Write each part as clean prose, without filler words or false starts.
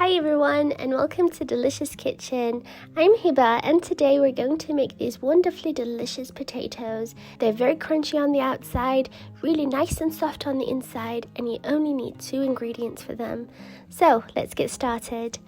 Hi everyone and welcome to Delicious Kitchen. I'm Hiba and today we're going to make these wonderfully delicious potatoes. They're very crunchy on the outside, really nice and soft on the inside, and you only need 2 ingredients for them. So let's get started.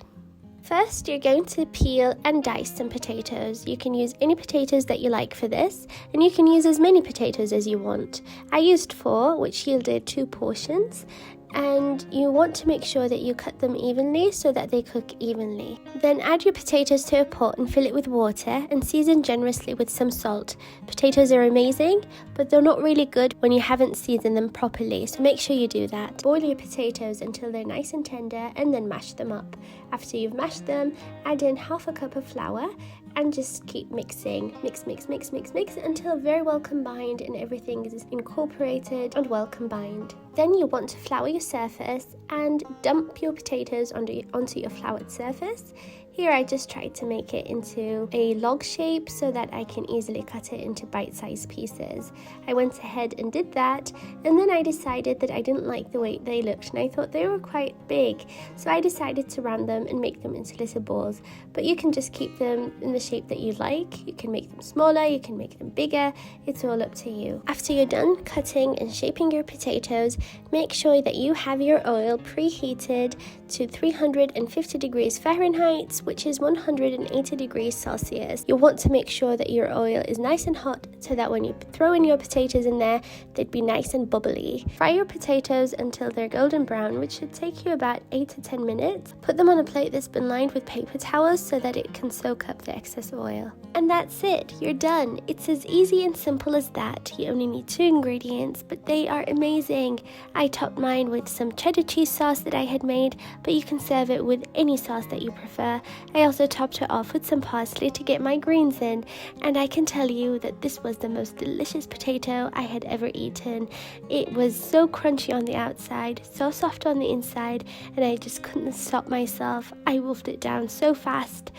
First, you're going to peel and dice some potatoes. You can use any potatoes that you like for this, and you can use as many potatoes as you want. I used 4, which yielded 2 portions. And you want to make sure that you cut them evenly so that they cook evenly. Then add your potatoes to a pot and fill it with water and season generously with some salt. Potatoes are amazing, but they're not really good when you haven't seasoned them properly, so make sure you do that. Boil your potatoes until they're nice and tender and then mash them up. After you've mashed them, add in half a cup of flour and just keep mixing. Mix until very well combined and everything is incorporated and well combined. Then you want to flour your surface and dump your potatoes onto your floured surface. Here I just tried to make it into a log shape so that I can easily cut it into bite-sized pieces. I went ahead and did that, and then I decided that I didn't like the way they looked and I thought they were quite big, so I decided to round them and make them into little balls. But you can just keep them in the shape that you like. You can make them smaller, you can make them bigger, it's all up to you. After you're done cutting and shaping your potatoes, make sure that you have your oil preheated to 350 degrees Fahrenheit, which is 180 degrees Celsius. You'll want to make sure that your oil is nice and hot so that when you throw in your potatoes in there, they'd be nice and bubbly. Fry your potatoes until they're golden brown, which should take you about 8 to 10 minutes. Put them on a plate that's been lined with paper towels so that it can soak up the excess oil. And that's it, you're done. It's as easy and simple as that. You only need 2 ingredients, but they are amazing. I topped mine with some cheddar cheese sauce that I had made, but you can serve it with any sauce that you prefer. I also topped it off with some parsley to get my greens in, and I can tell you that this was the most delicious potato I had ever eaten. It was so crunchy on the outside, so soft on the inside, and I just couldn't stop myself. I wolfed it down so fast,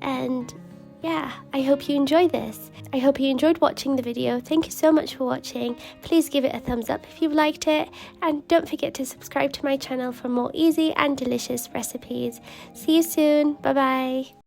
and yeah, I hope you enjoy this. I hope you enjoyed watching the video. Thank you so much for watching. Please give it a thumbs up if you've liked it, and don't forget to subscribe to my channel for more easy and delicious recipes. See you soon. Bye bye.